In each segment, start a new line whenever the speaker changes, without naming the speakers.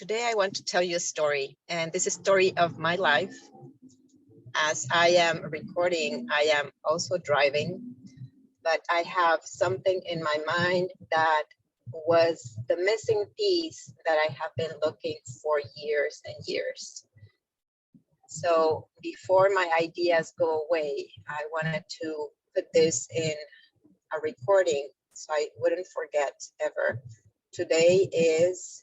Today I want to tell you a story, and this is a story of my life. As I am recording, I am also driving, but I have something in my mind that was the missing piece that I have been looking for years and years. So before my ideas go away, I wanted to put this in a recording so I wouldn't forget ever. Today is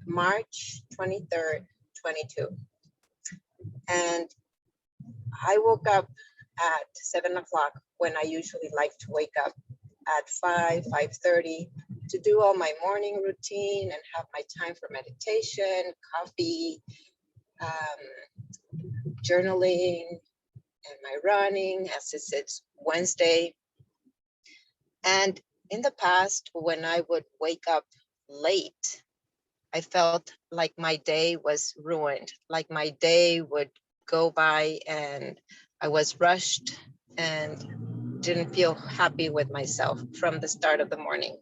March 23rd, 22. And I woke up at 7 o'clock when I usually like to wake up at 5:30 to do all my morning routine and have my time for meditation, coffee, journaling, and my running, as it's Wednesday. And in the past, when I would wake up late, I felt like my day was ruined, like my day would go by and I was rushed and didn't feel happy with myself from the start of the morning.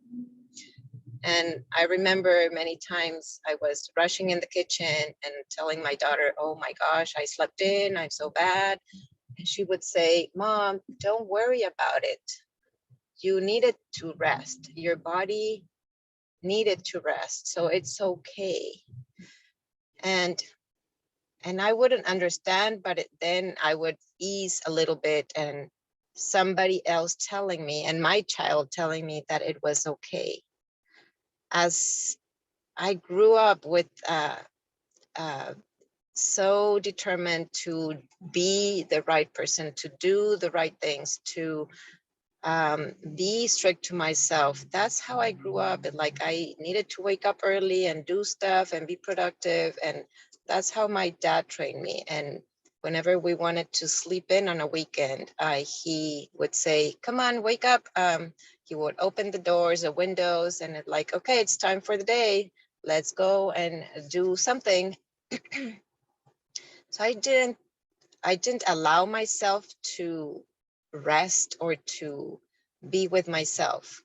And I remember many times I was rushing in the kitchen and telling my daughter, oh my gosh, I slept in, I'm so bad. And she would say, Mom, don't worry about it. You needed to rest. Your body needed to rest, so it's okay. And I wouldn't understand, but then I would ease a little bit, and somebody else telling me, and my child telling me that it was okay. As I grew up with so determined to be the right person, to do the right things, to be strict to myself. That's how I grew up. Like I needed to wake up early and do stuff and be productive. And that's how my dad trained me. And whenever we wanted to sleep in on a weekend, he would say, come on, wake up. He would open the doors, the windows, and it like, okay, it's time for the day. Let's go and do something. So I didn't allow myself to rest or to be with myself.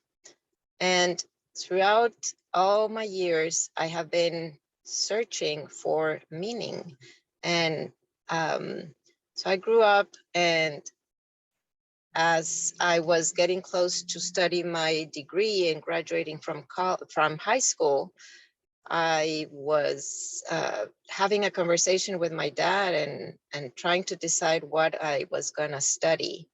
And throughout all my years, I have been searching for meaning. And so I grew up, and as I was getting close to study my degree and graduating from high school, I was having a conversation with my dad and trying to decide what I was going to study.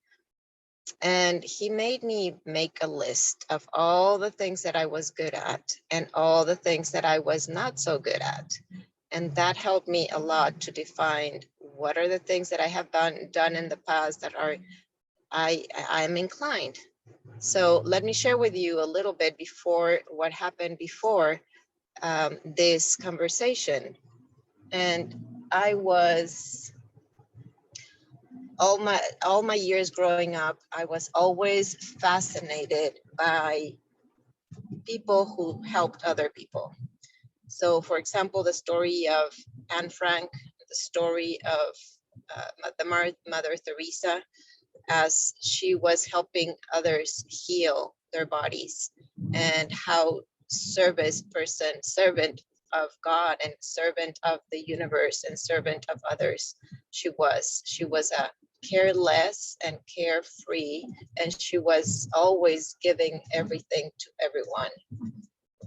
And he made me make a list of all the things that I was good at and all the things that I was not so good at. And that helped me a lot to define what are the things that I have done in the past that I'm inclined. So let me share with you a little bit before what happened before this conversation. And I was all my years growing up, I was always fascinated by people who helped other people. So for example, the story of Anne Frank, the story of the Mother Teresa, as she was helping others heal their bodies, and how servant of God and servant of the universe and servant of others she was. She was a careless and carefree, and she was always giving everything to everyone.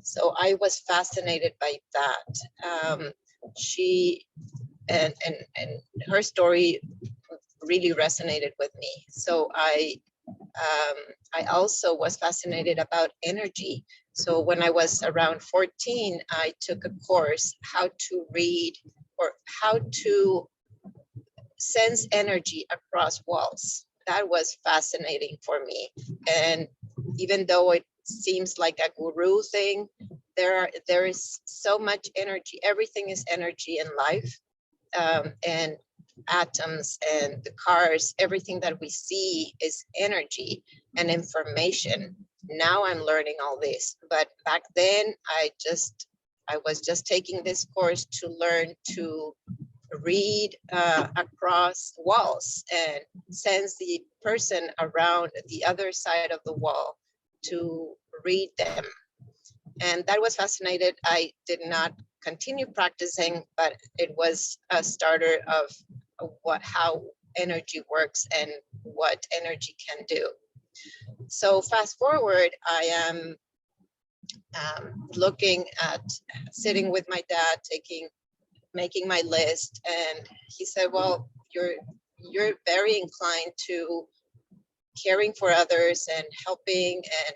So I was fascinated by that. She and her story really resonated with me. So I also was fascinated about energy. So when I was around 14, I took a course how to read or how to sense energy across walls. That was fascinating for me. And even though it seems like a guru thing, there is so much energy. Everything is energy in life. And atoms and the cars, everything that we see is energy and information. Now I'm learning all this, but back then I was just taking this course to learn to read across walls and sense the person around the other side of the wall, to read them. And that was fascinating. I did not continue practicing, but it was a starter of how energy works and what energy can do. So fast forward, I am looking at sitting with my dad, making my list, and he said, "Well, you're very inclined to caring for others and helping and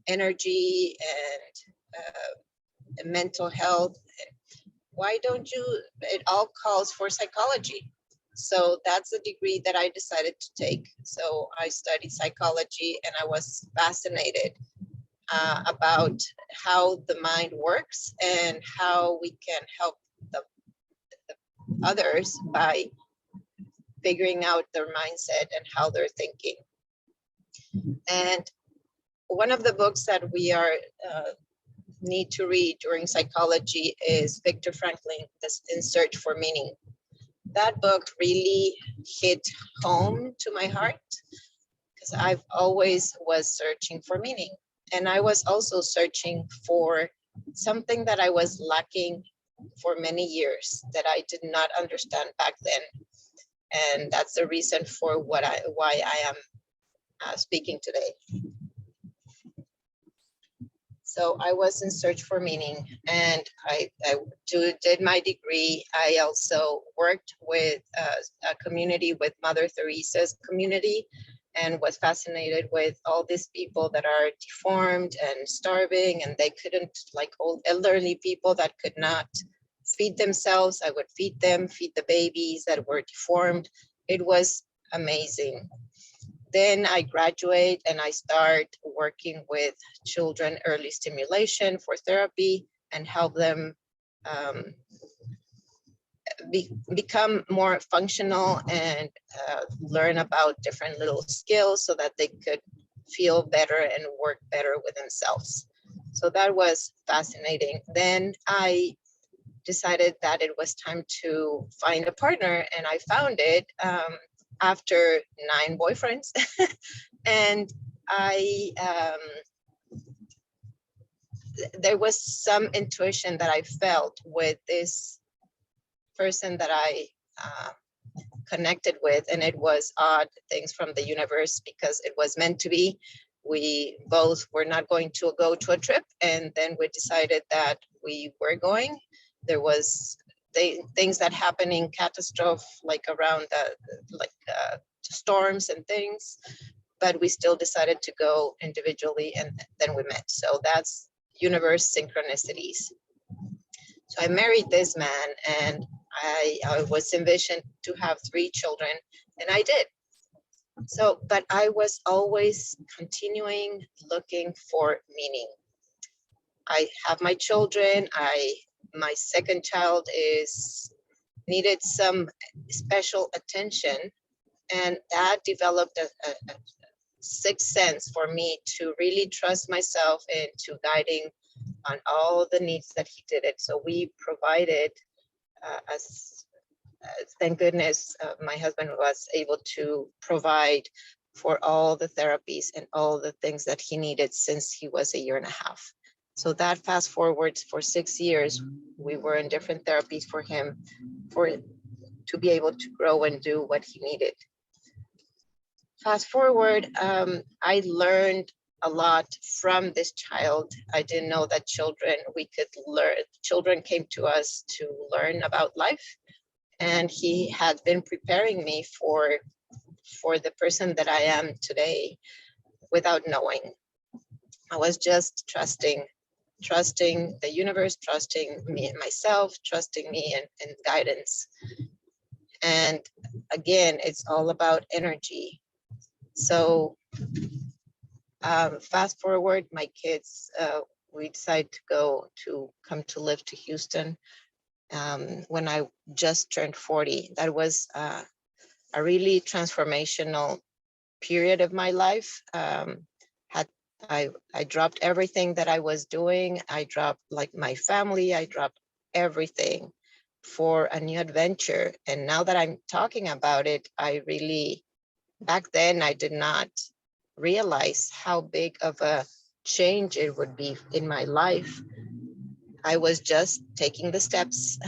energy and mental health. Why don't you? It all calls for psychology." So that's the degree that I decided to take. So I studied psychology, and I was fascinated about how the mind works and how we can help the others by figuring out their mindset and how they're thinking. And one of the books that we are need to read during psychology is Viktor Frankl, In Search for Meaning. That book really hit home to my heart because I've always was searching for meaning. And I was also searching for something that I was lacking for many years that I did not understand back then. And that's the reason for why I am speaking today. So I was in search for meaning, and I did my degree. I also worked with a community, with Mother Teresa's community, and was fascinated with all these people that are deformed and starving, and they couldn't, like old elderly people that could not feed themselves. I would feed them, feed the babies that were deformed. It was amazing. Then I graduate and I start working with children, early stimulation for therapy, and help them become more functional and learn about different little skills so that they could feel better and work better with themselves. So that was fascinating. Then I decided that it was time to find a partner, and I found it after 9 boyfriends. And there was some intuition that I felt with this person that I connected with, and it was odd things from the universe because it was meant to be. We both were not going to go to a trip, and then we decided that we were going. There was things that happened in catastrophe, like around storms and things, but we still decided to go individually, and then we met. So that's universe synchronicities. So I married this man, and I was envisioned to have 3 children, and I did. So, but I was always continuing looking for meaning. I have my children. My second child needed some special attention, and that developed a sixth sense for me to really trust myself into guiding on all the needs that he did it. So we provided, thank goodness, my husband was able to provide for all the therapies and all the things that he needed since he was 1.5 years. So that fast forwards for 6 years, we were in different therapies for him to be able to grow and do what he needed. Fast forward, I learned a lot from this child. I didn't know that children came to us to learn about life. And he had been preparing me for the person that I am today without knowing. I was just trusting the universe, trusting me and myself, trusting me and guidance. And again, it's all about energy. So fast forward, my kids, we decided to come to live to Houston when I just turned 40. That was a really transformational period of my life. I dropped everything that I was doing. I dropped like my family. I dropped everything for a new adventure. And now that I'm talking about it, I really, back then I did not realize how big of a change it would be in my life, I was just taking the steps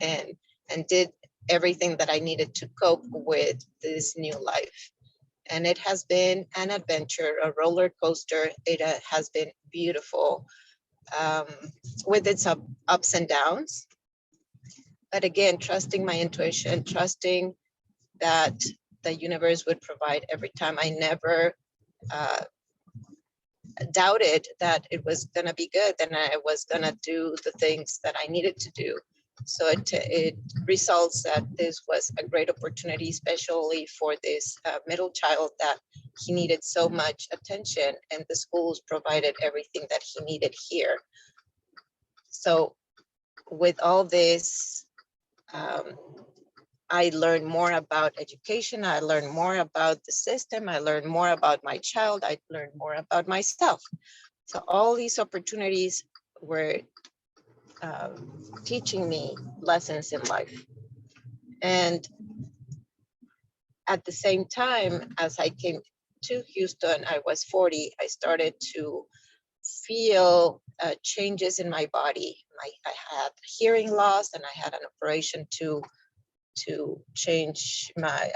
and did everything that I needed to cope with this new life. And it has been an adventure, a roller coaster. It has been beautiful, um, with its ups and downs. But again, trusting my intuition, trusting that the universe would provide every time. I never uh, doubted that it was going to be good and I was going to do the things that I needed to do. So it results that this was a great opportunity, especially for this middle child, that he needed so much attention, and the schools provided everything that he needed here. So with all this, um, I learned more about education. I learned more about the system. I learned more about my child. I learned more about myself. So all these opportunities were teaching me lessons in life. And at the same time, as I came to Houston, I was 40, I started to feel changes in my body. I had hearing loss, and I had an operation to change my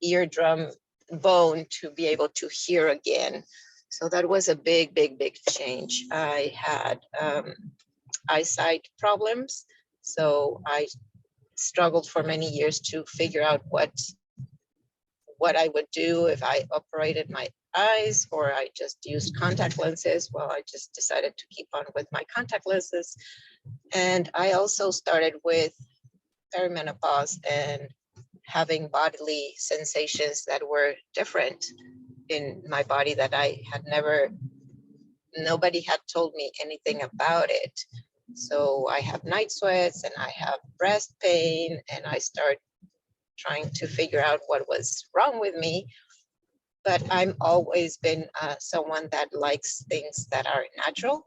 eardrum bone to be able to hear again. So that was a big, big, big change. I had eyesight problems. So I struggled for many years to figure out what I would do if I operated my eyes or I just used contact lenses. Well, I just decided to keep on with my contact lenses. And I also started with perimenopause and having bodily sensations that were different in my body that I had never, nobody had told me anything about it. So I have night sweats and I have breast pain, and I start trying to figure out what was wrong with me. But I'm always been someone that likes things that are natural.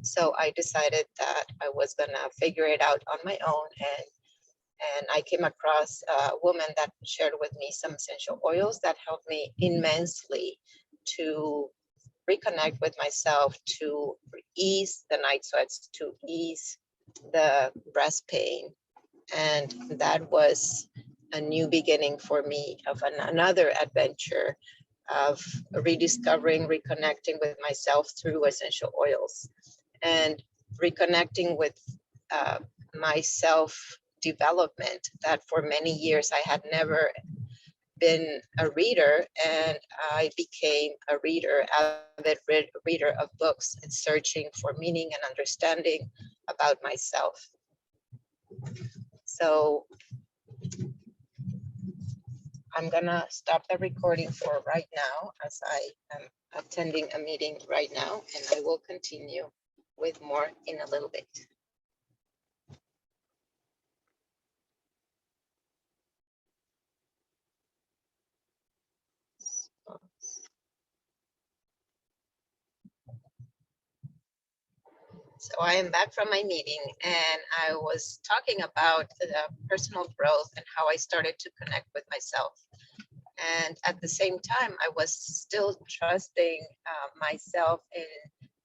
So I decided that I was gonna figure it out on my own, and I came across a woman that shared with me some essential oils that helped me immensely to reconnect with myself, to ease the night sweats, to ease the breast pain. And that was a new beginning for me of another adventure of rediscovering, reconnecting with myself through essential oils, and reconnecting with myself development, that for many years I had never been a reader, and I became a reader, avid reader of books, and searching for meaning and understanding about myself. So I'm gonna stop the recording for right now, as I am attending a meeting right now, and I will continue with more in a little bit. So I am back from my meeting, and I was talking about personal growth and how I started to connect with myself. And at the same time, I was still trusting myself in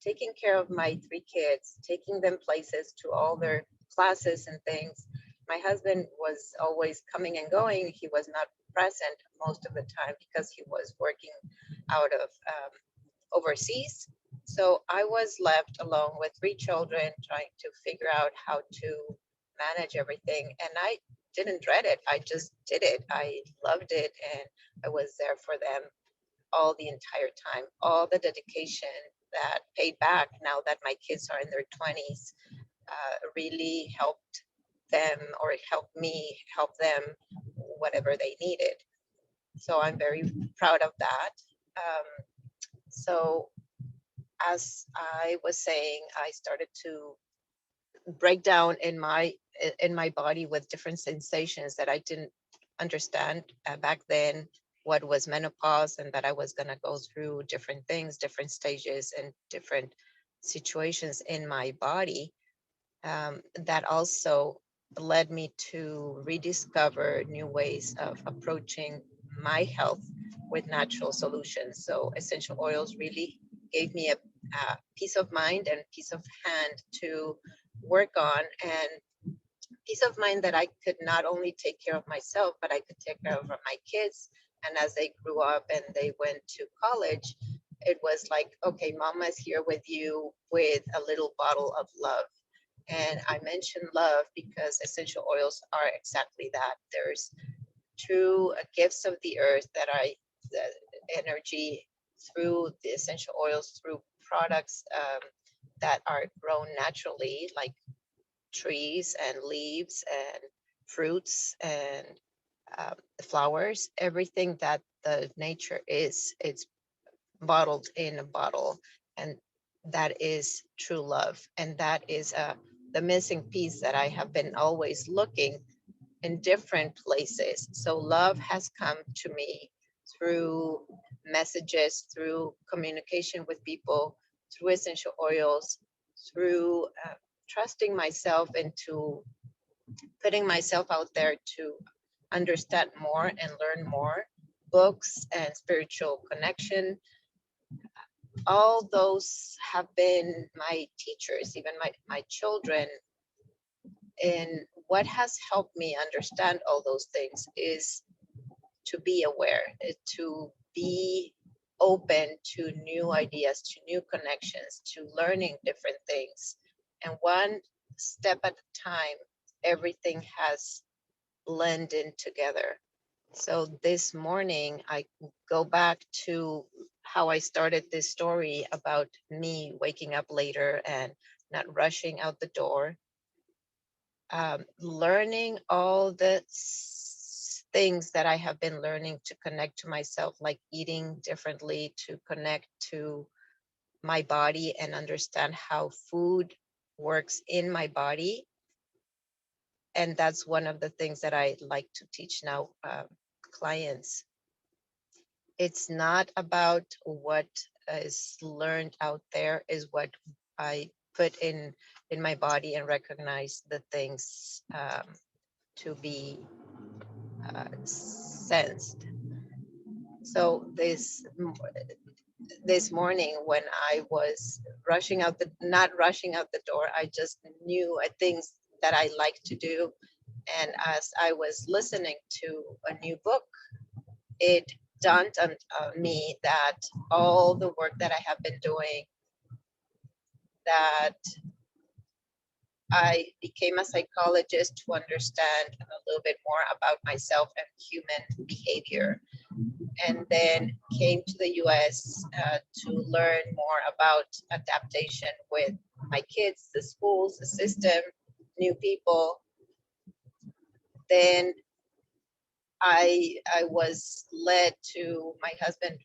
taking care of my three kids, taking them places to all their classes and things. My husband was always coming and going. He was not present most of the time because he was working out of overseas. So I was left alone with three children, trying to figure out how to manage everything. And I didn't dread it. I just did it. I loved it. And I was there for them all the entire time. All the dedication that paid back now that my kids are in their 20s really helped them, or helped me help them, whatever they needed. So I'm very proud of that. So as I was saying, I started to break down in my body with different sensations that I didn't understand back then, what was menopause, and that I was going to go through different things, different stages, and different situations in my body. That also led me to rediscover new ways of approaching my health with natural solutions. So essential oils really gave me a peace of mind and peace of hand to work on, and peace of mind that I could not only take care of myself, but I could take care of my kids. And as they grew up and they went to college, it was like, okay, mama's here with you with a little bottle of love. And I mentioned love because essential oils are exactly that. There's true gifts of the earth that are the energy through the essential oils, through products that are grown naturally, like trees and leaves and fruits and flowers. Everything that the nature is, it's bottled in a bottle, and that is true love. And that is the missing piece that I have been always looking in different places. So love has come to me through messages, through communication with people, through essential oils, through trusting myself into putting myself out there to understand more and learn more. Books and spiritual connection, all those have been my teachers, even my children. And what has helped me understand all those things is to be aware, to be open to new ideas, to new connections, to learning different things. And one step at a time, everything has blended together. So this morning, I go back to how I started this story about me waking up later and not rushing out the door, learning all the things that I have been learning to connect to myself, like eating differently, to connect to my body and understand how food works in my body. And that's one of the things that I like to teach now clients. It's not about what is learned out there, is what I put in my body and recognize the things to be sensed. So this morning when I was not rushing out the door, I just knew things that I like to do. And as I was listening to a new book, it dawned on me that all the work that I have been doing, that I became a psychologist to understand a little bit more about myself and human behavior, and then came to the US to learn more about adaptation with my kids, the schools, the system, new people. Then I was led to my husband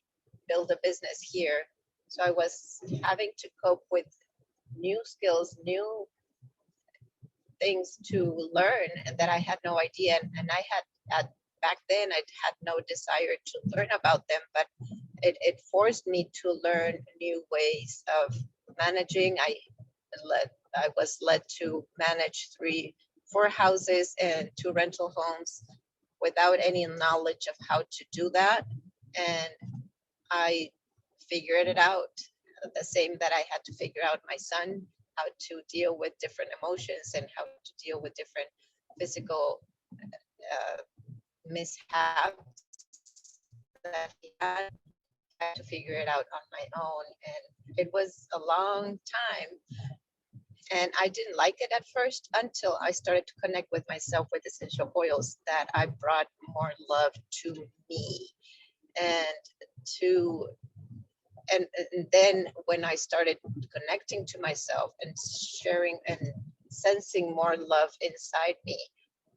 build a business here. So I was having to cope with new skills, new things to learn, and that I had no idea. And I had back then I had no desire to learn about them, but it forced me to learn new ways of managing. I was led to manage 4 houses and 2 rental homes without any knowledge of how to do that. And I figured it out the same that I had to figure out my son, how to deal with different emotions and how to deal with different physical mishaps that he had. I had to figure it out on my own. And it was a long time. And I didn't like it at first until I started to connect with myself with essential oils, that I brought more love to me and to and then when I started connecting to myself and sharing and sensing more love inside me,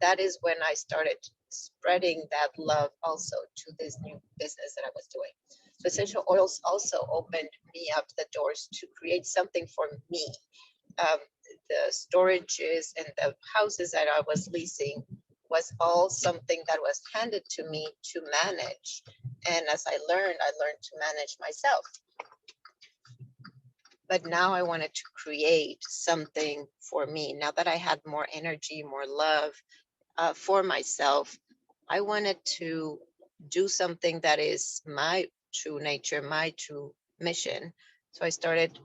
that is when I started spreading that love also to this new business that I was doing. So essential oils also opened me up the doors to create something for me. Um, the storages and the houses that I was leasing was all something that was handed to me to manage. And as I learned to manage myself. But now I wanted to create something for me. Now that I had more energy, more love for myself, I wanted to do something that is my true nature, my true mission, So I started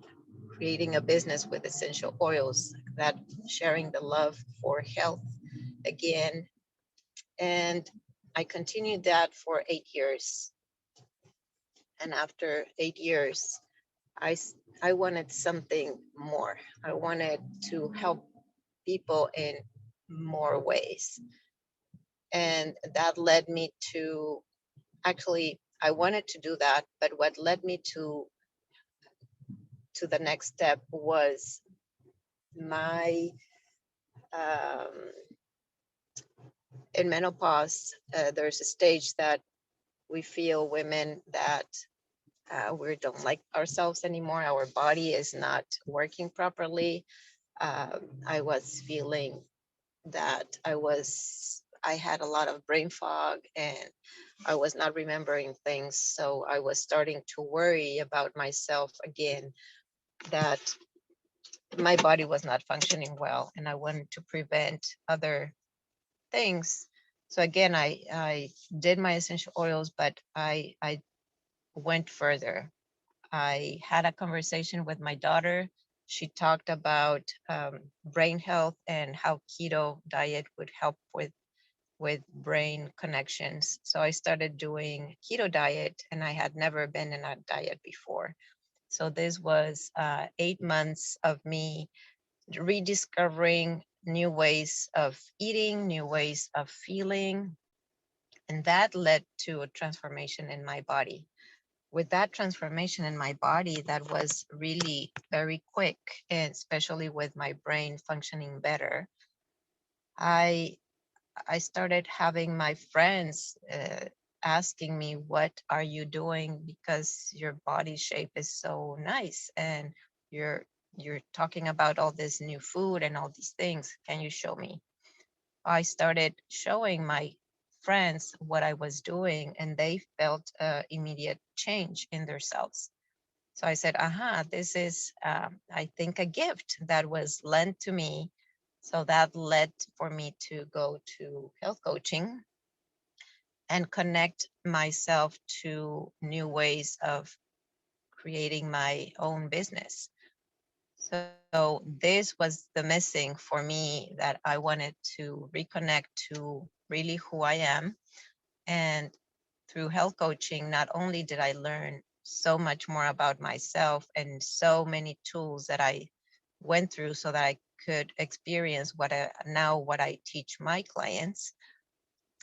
creating a business with essential oils, that sharing the love for health again. And I continued that for 8 years. And after 8 years, I wanted something more. I wanted to help people in more ways. And that led me to, actually, I wanted to do that, but what led me to the next step was my um, in menopause. There's a stage that we feel, women, that we don't like ourselves anymore. Our body is not working properly. I was feeling that I had a lot of brain fog, and I was not remembering things. So I was starting to worry about myself again, that my body was not functioning well, and I wanted to prevent other things. So again, I did my essential oils, but I went further. I had a conversation with my daughter. She talked about brain health and how keto diet would help with brain connections. So I started doing keto diet, and I had never been in a diet before. So this was 8 months of me rediscovering new ways of eating, new ways of feeling, and that led to a transformation in my body. With that transformation in my body, that was really very quick, and especially with my brain functioning better, I I started having my friends asking me, "What are you doing? Because your body shape is so nice, and you're you're talking about all this new food and all these things. Can you show me?" I started showing my friends what I was doing, and they felt immediate change in themselves. So I said, aha, this is, I think, a gift that was lent to me. So that led for me to go to health coaching and connect myself to new ways of creating my own business. So this was the missing for me, that I wanted to reconnect to really who I am. And through health coaching, not only did I learn so much more about myself and so many tools that I went through so that I could experience what I teach my clients.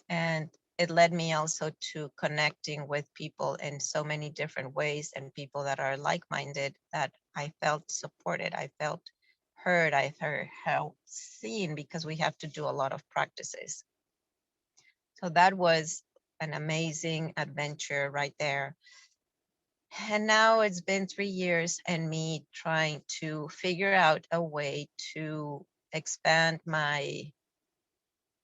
And it led me also to connecting with people in so many different ways, and people that are like-minded, that I felt supported, I felt heard, I felt seen, because we have to do a lot of practices. So that was an amazing adventure right there. And now it's been 3 years, and me trying to figure out a way to expand my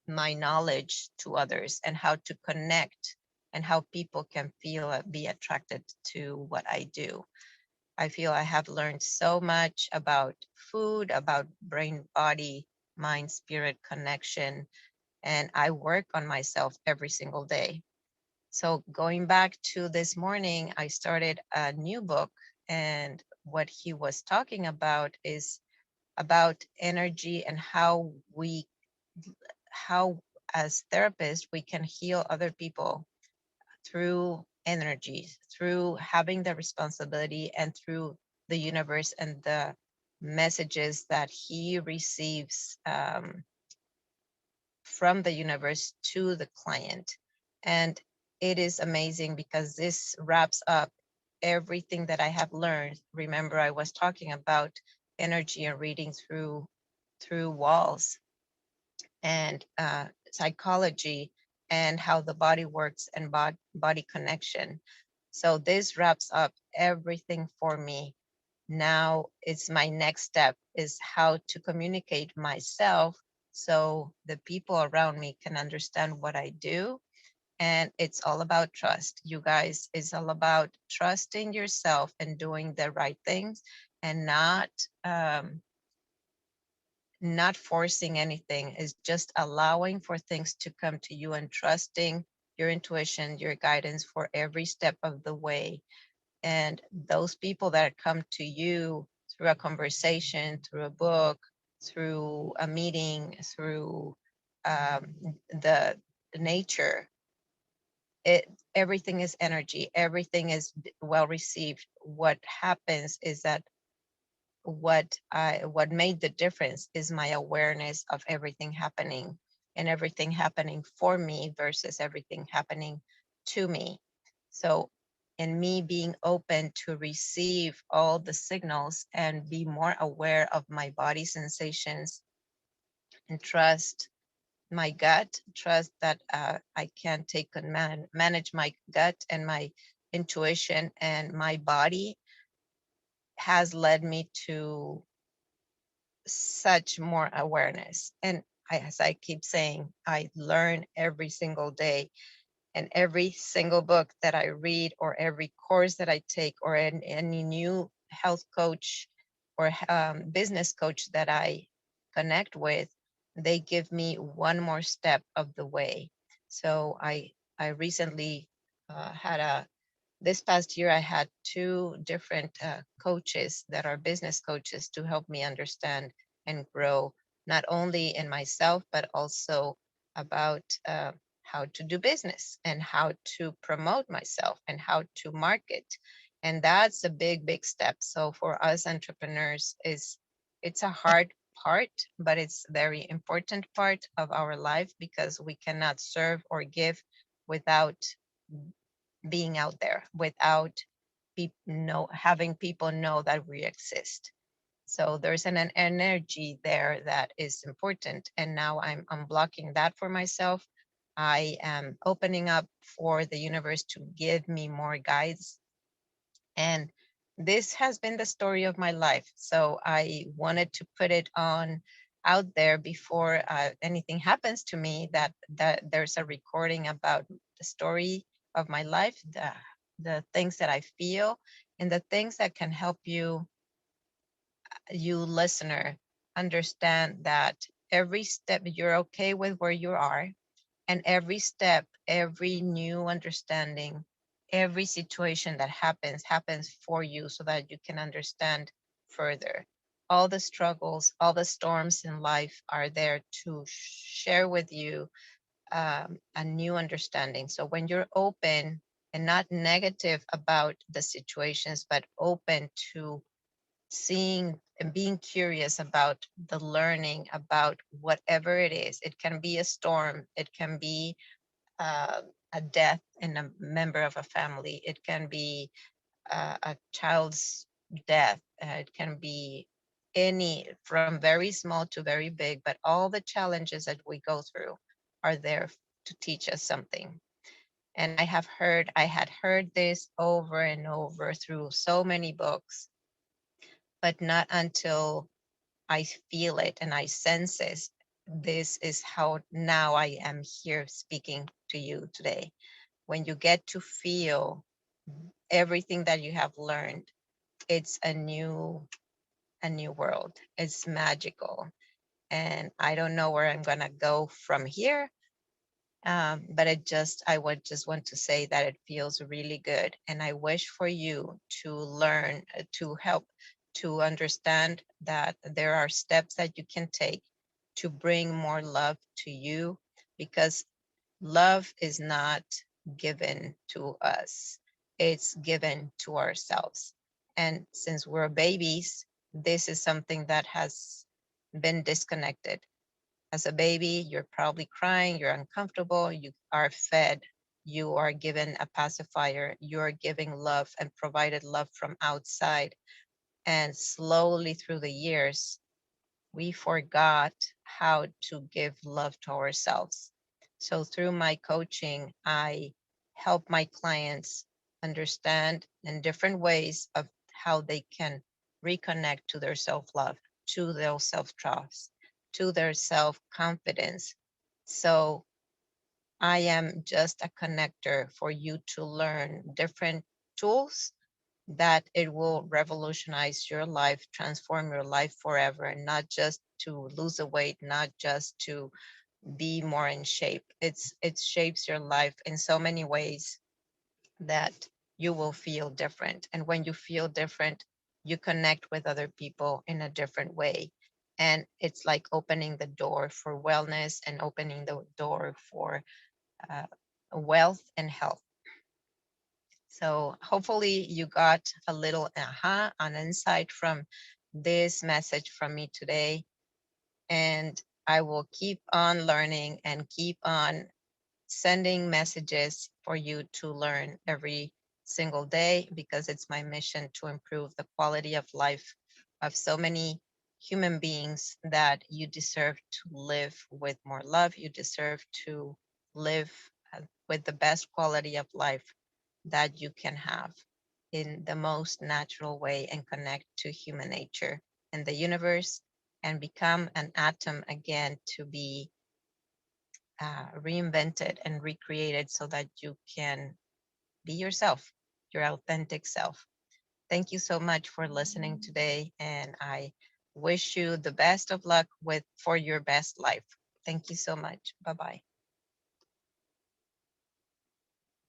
knowledge to others, and how to connect, and how people can feel be attracted to what I do. I feel I have learned so much about food, about brain, body, mind, spirit connection, and I work on myself every single day. So going back to this morning, I started a new book, and what he was talking about is about energy, and how as therapists we can heal other people through energy, through having the responsibility, and through the universe and the messages that he receives from the universe to the client. And it is amazing, because this wraps up everything that I have learned. Remember, I was talking about energy and reading through walls, and psychology, and how the body works, and body connection. So this wraps up everything for me. Now it's my next step, is how to communicate myself, so the people around me can understand what I do. And it's all about trust, you guys. It's all about trusting yourself and doing the right things, and not forcing anything. Is just allowing for things to come to you, and trusting your intuition, your guidance for every step of the way. And those people that come to you through a conversation, through a book, through a meeting, through the nature, it everything is energy, everything is well received. What happens is that what made the difference is my awareness of everything happening, and everything happening for me versus everything happening to me. So in me being open to receive all the signals and be more aware of my body sensations, and trust my gut, trust that I can take and manage my gut and my intuition, and my body has led me to such more awareness. And as I keep saying, I learn every single day, and every single book that I read, or every course that I take, or any new health coach or business coach that I connect with, they give me one more step of the way. So I recently had a this past year, I had two different coaches that are business coaches to help me understand and grow, not only in myself, but also about how to do business and how to promote myself and how to market. And that's a big, big step. So for us entrepreneurs, it's a hard part, but it's very important part of our life, because we cannot serve or give without being out there, without having people know that we exist. So there's an energy there that is important. And now I'm unblocking that for myself. I am opening up for the universe to give me more guides. And this has been the story of my life. So I wanted to put it on out there before anything happens to me, that there's a recording about the story of my life, the things that I feel, and the things that can help you listener, understand that every step you're okay with where you are, and every step, every new understanding, every situation that happens for you, so that you can understand further. All the struggles, all the storms in life are there to share with you a new understanding. So when you're open and not negative about the situations, but open to seeing and being curious about the learning about whatever it is. It can be a storm, it can be uh, a death in a member of a family, it can be a child's death, it can be any, from very small to very big, but all the challenges that we go through are there to teach us something. And I had heard this over and over through so many books, but not until I feel it and I sense it. This is how now I am here speaking to you today. When you get to feel everything that you have learned, it's a new world. It's magical. And I don't know where I'm gonna go from here. But I would just want to say that it feels really good. And I wish for you to learn, to help, to understand that there are steps that you can take to bring more love to you, because love is not given to us, it's given to ourselves. And since we're babies, this is something that has been disconnected. As a baby, you're probably crying, you're uncomfortable, you are fed, you are given a pacifier, you're giving love and provided love from outside. And slowly through the years, we forgot how to give love to ourselves. So through my coaching, I help my clients understand in different ways of how they can reconnect to their self-love, to their self-trust, to their self-confidence. So I am just a connector for you to learn different tools that it will revolutionize your life, transform your life forever, and not just to lose a weight, not just to be more in shape. It shapes your life in so many ways that you will feel different. And when you feel different, you connect with other people in a different way. And it's like opening the door for wellness and opening the door for uh, wealth and health. So hopefully you got a little aha, an insight from this message from me today. And I will keep on learning and keep on sending messages for you to learn every single day, because it's my mission to improve the quality of life of so many human beings, that you deserve to live with more love. You deserve to live with the best quality of life that you can have in the most natural way, and connect to human nature and the universe, and become an atom again, to be reinvented and recreated so that you can be yourself, your authentic self. Thank you so much for listening today, and I wish you the best of luck with for your best life. Thank you so much. Bye-bye.